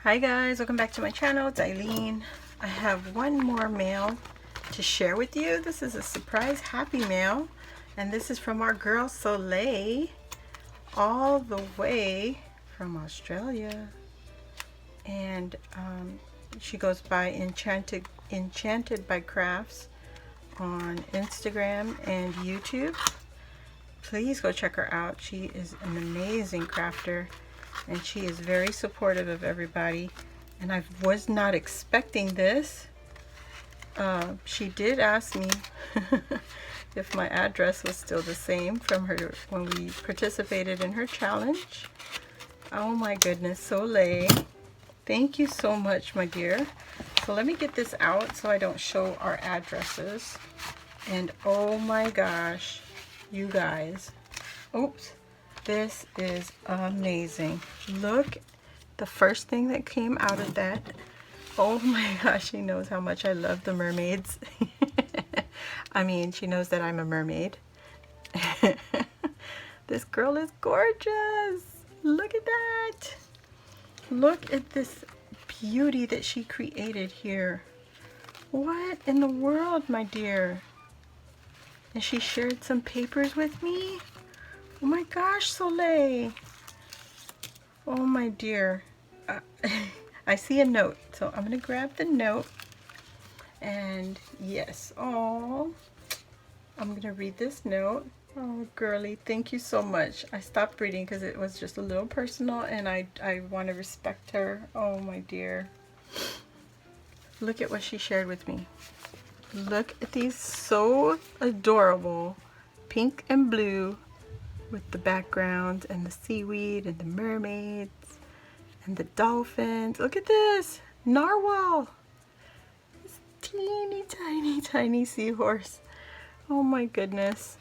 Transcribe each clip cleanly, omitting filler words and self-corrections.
Hi guys, welcome back to my channel. It's Eileen. I have one more mail to share with you. This is a surprise happy mail, and this is from our girl Solae, all the way from Australia. And she goes by Enchanted by Crafts on Instagram and YouTube. Please go check her out. She is an amazing crafter, and she is very supportive of everybody, and I was not expecting this. She did ask me if my address was still the same from her when we participated in her challenge. Oh my goodness, Solae, thank you so much, my dear. So let me get this out so I don't show our addresses. And oh my gosh, you guys, oops, this is amazing. Look, the first thing that came out of that. Oh my gosh, she knows how much I love the mermaids. I mean, she knows that I'm a mermaid. This girl is gorgeous. Look at that. Look at this beauty that she created here. What in the world, my dear? And she shared some papers with me. Oh my gosh, Solae. Oh my dear. I see a note, so I'm gonna grab the note. And yes, oh, I'm gonna read this note. Oh girly, thank you so much. I stopped reading because it was just a little personal, and I want to respect her. Oh my dear. Look at what she shared with me. Look at these, so adorable, pink and blue with the background and the seaweed and the mermaids and the dolphins. Look at this narwhal, this teeny tiny seahorse. Oh my goodness,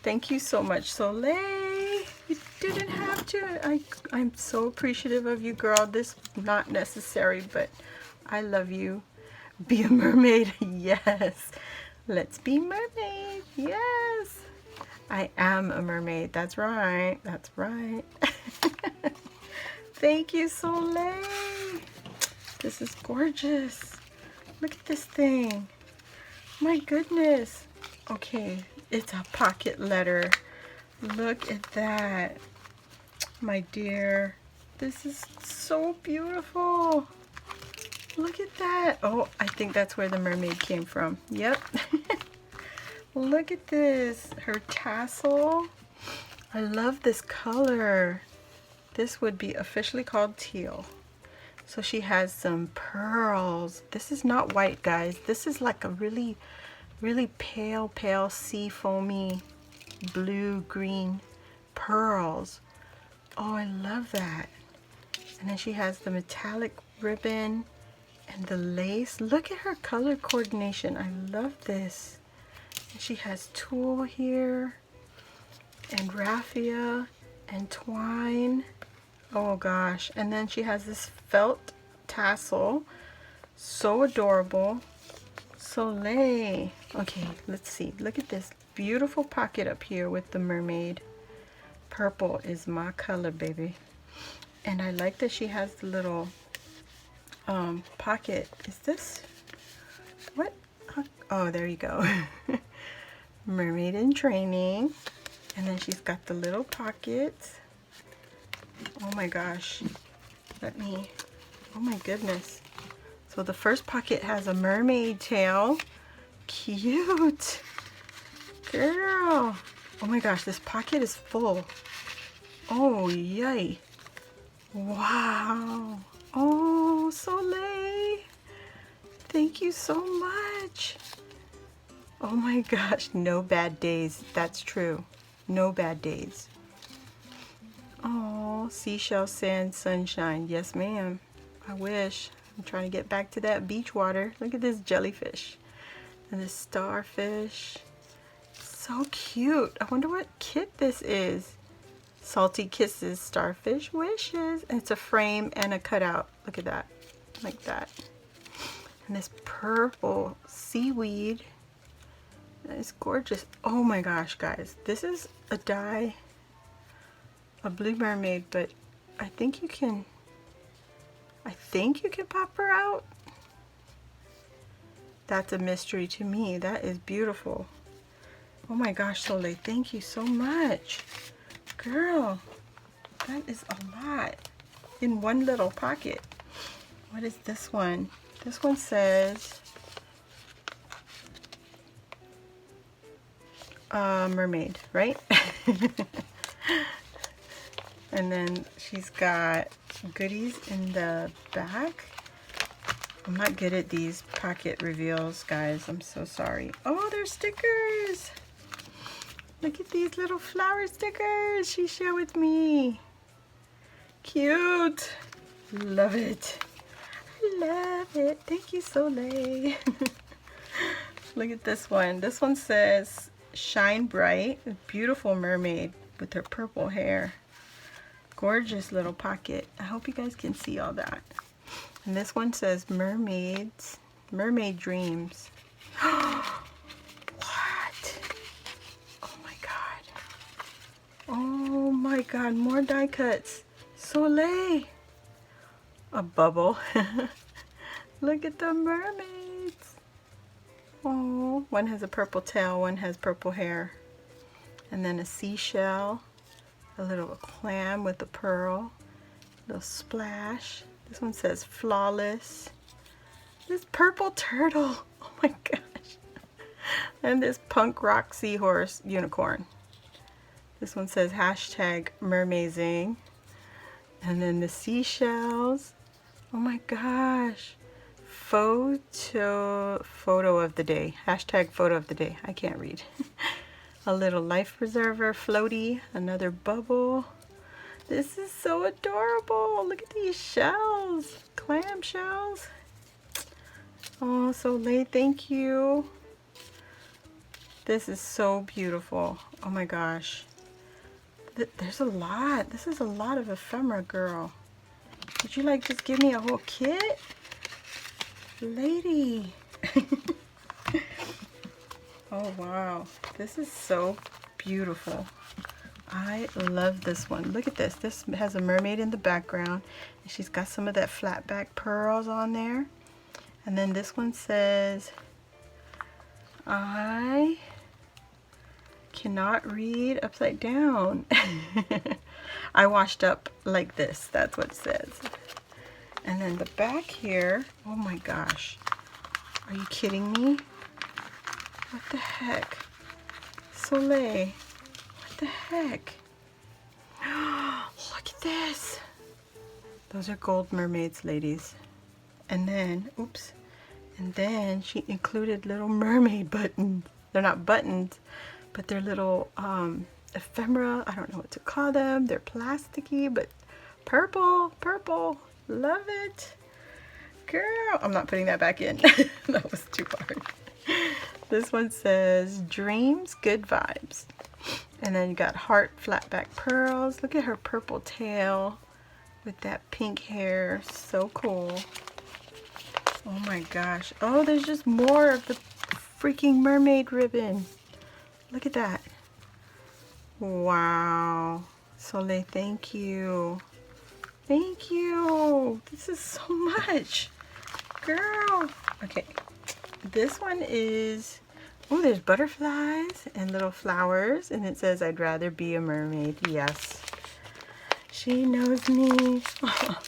thank you so much, Solae. You didn't have to. I'm so appreciative of you, girl. This was not necessary, but I love you. Be a mermaid. Yes, let's be mermaids. Yes, I am a mermaid. That's right, that's right. Thank you, Solae. This is gorgeous. Look at this thing. My goodness. Okay, it's a pocket letter. Look at that, my dear. This is so beautiful. Look at that. Oh, I think that's where the mermaid came from. Yep. Look at this. Her tassel. I love this color. This would be officially called teal. So she has some pearls. This is not white, guys. This is like a really pale sea foamy blue green pearls. Oh, I love that. And then she has the metallic ribbon and the lace. Look at her color coordination. I love this. And she has tulle here and raffia and twine. Oh gosh. And then she has this felt tassel. So adorable. Solae. Okay, let's see. Look at this beautiful pocket up here with the mermaid. Purple is my color, baby. And I like that she has the little pocket. Is this what? Oh, there you go. Mermaid in training. And then she's got the little pockets. Oh my gosh. Oh my goodness. So the first pocket has a mermaid tail. Cute. Girl. Oh my gosh, this pocket is full. Oh, yay. Wow. Oh, Solae. Thank you so much. Oh my gosh, no bad days. That's true. No bad days. Oh, seashell, sand, sunshine. Yes, ma'am. I wish. I'm trying to get back to that beach water. Look at this jellyfish and this starfish. So cute. I wonder what kit this is. Salty Kisses, Starfish Wishes. And it's a frame and a cutout. Look at that. Like that. And this purple seaweed. That is gorgeous. Oh my gosh, guys. This is a die. A blue mermaid, but I think you can, I think you can pop her out? That's a mystery to me. That is beautiful. Oh my gosh, Solae, thank you so much. Girl, that is a lot in one little pocket. What is this one? This one says mermaid, right? And then she's got goodies in the back. I'm not good at these pocket reveals, guys. I'm so sorry. Oh, there's stickers. Look at these little flower stickers she shared with me. Cute. Love it. I love it. Thank you, Solae. Look at this one. This one says shine bright. A beautiful mermaid with her purple hair. Gorgeous little pocket. I hope you guys can see all that. And this one says mermaids, mermaid dreams. What? Oh my god. Oh my god, more die cuts. Solae. A bubble. Look at the mermaids. Oh, one has a purple tail, one has purple hair. And then a seashell, a little clam with a pearl, a little splash. This one says flawless. This purple turtle. Oh my gosh. And this punk rock seahorse unicorn. This one says hashtag mermazing. And then the seashells. Oh my gosh. Photo of the day. Hashtag photo of the day. I can't read. A little life preserver floaty. Another bubble. This is so adorable. Look at these shells. Clam shells. Oh, Solae, thank you. This is so beautiful. Oh my gosh. There's a lot. This is a lot of ephemera, girl. Would you like just give me a whole kit? Lady. Oh wow. This is so beautiful. I love this one. Look at this. This has a mermaid in the background. And she's got some of that flat back pearls on there. And then this one says, I cannot read upside down. I washed up like this. That's what it says. And then the back here, oh my gosh. Are you kidding me? What the heck? Solae. What the heck? Look at this. Those are gold mermaids, ladies. And then, oops. And then she included little mermaid buttons. They're not buttons, but they're little ephemera. I don't know what to call them. They're plasticky, but purple, purple. Love it. Girl, I'm not putting that back in. That was too hard. This one says dreams, good vibes. And then you got heart flat back pearls. Look at her purple tail with that pink hair. So cool. Oh my gosh. Oh, there's just more of the freaking mermaid ribbon. Look at that. Wow. Solae, thank you. Thank you. This is so much. Girl. Okay. This one is, oh, there's butterflies and little flowers. And it says, I'd rather be a mermaid. Yes. She knows me. What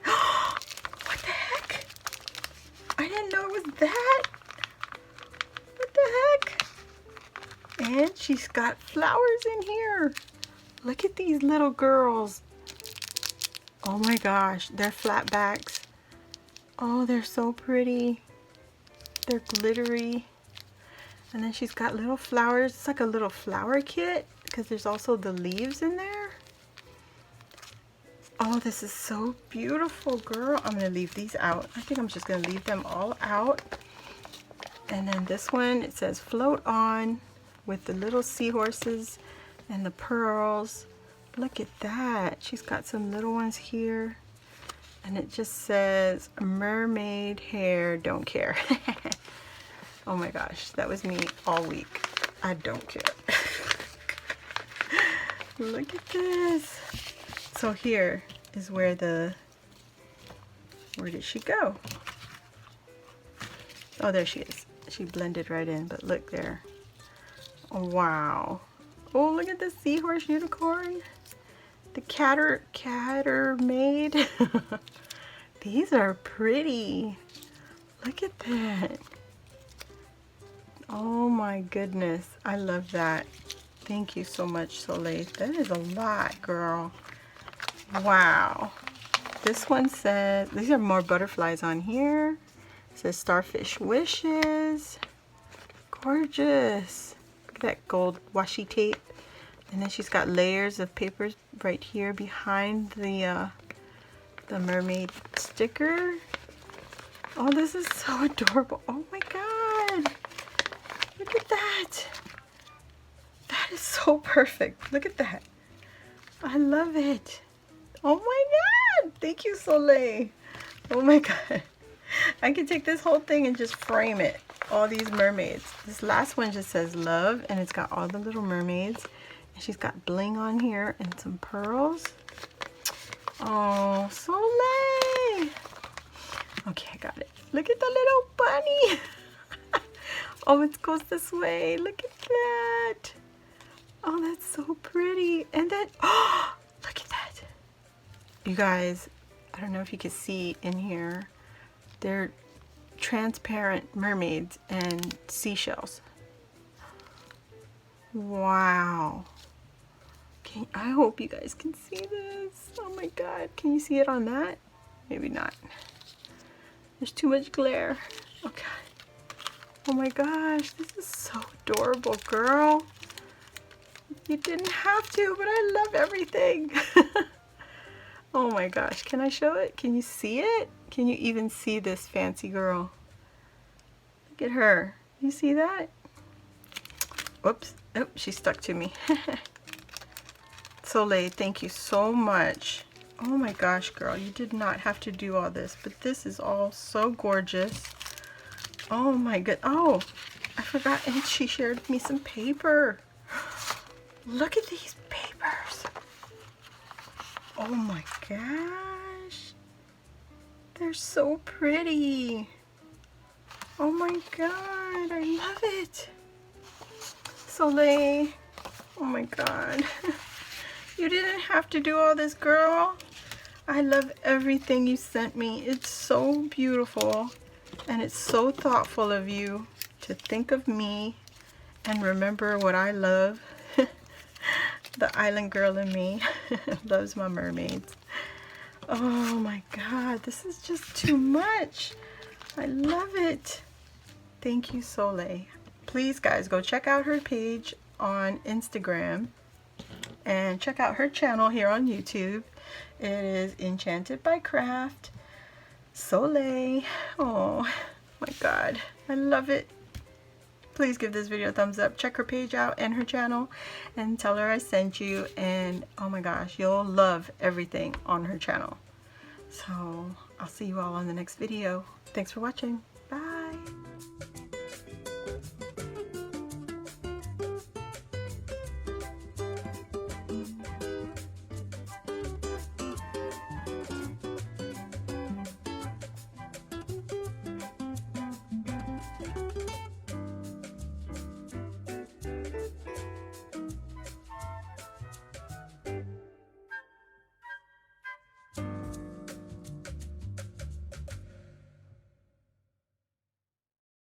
the heck? I didn't know it was that. What the heck? And she's got flowers in here. Look at these little girls. Oh my gosh, they're flat backs. Oh, they're so pretty. They're glittery. And then she's got little flowers. It's like a little flower kit because there's also the leaves in there. Oh, this is so beautiful, girl. I'm going to leave these out. I think I'm just going to leave them all out. And then this one, it says float on with the little seahorses and the pearls. Look at that. She's got some little ones here. And it just says mermaid hair, don't care. Oh my gosh, that was me all week. I don't care. Look at this. So here is where the Where did she go? Oh, there she is. She blended right in, but look there. Oh, wow. Oh, look at the seahorse unicorn. The Mermaid. These are pretty. Look at that. Oh my goodness. I love that. Thank you so much, Solae. That is a lot, girl. Wow. This one says, these are more butterflies on here. It says Starfish Wishes. Gorgeous. Look at that gold washi tape. And then she's got layers of papers right here behind the mermaid sticker. Oh, this is so adorable. Oh my god. Look at that. That is so perfect. Look at that. I love it. Oh my god. Thank you, Solae. Oh my god. I can take this whole thing and just frame it. All these mermaids. This last one just says love, and it's got all the little mermaids. And she's got bling on here and some pearls. Oh, Solae. Okay, I got it. Look at the little bunny. Oh, it goes this way. Look at that. Oh, that's so pretty. And then, oh, look at that. You guys, I don't know if you can see in here. They're transparent mermaids and seashells. Wow. I hope you guys can see this. Oh my god. Can you see it on that? Maybe not. There's too much glare. Okay. Oh my gosh. This is so adorable, girl. You didn't have to, but I love everything. Oh my gosh. Can I show it? Can you see it? Can you even see this fancy girl? Look at her. You see that? Whoops. Oh, she stuck to me. Solae, thank you so much. Oh my gosh, girl. You did not have to do all this, but this is all so gorgeous. Oh my god. Oh, I forgot. And she shared with me some paper. Look at these papers. Oh my gosh. They're so pretty. Oh my god. I love it. Solae. Oh my god. You didn't have to do all this, girl. I love everything you sent me. It's so beautiful. And it's so thoughtful of you to think of me and remember what I love. The island girl in me loves my mermaids. Oh my god, this is just too much. I love it. Thank you, Solae. Please, guys, go check out her page on Instagram and check out her channel here on YouTube. It is Enchanted by Craft. Solae. Oh my god, I love it. Please give this video a thumbs up. Check her page out and her channel and tell her I sent you. And oh my gosh, you'll love everything on her channel. So I'll see you all on the next video. Thanks for watching.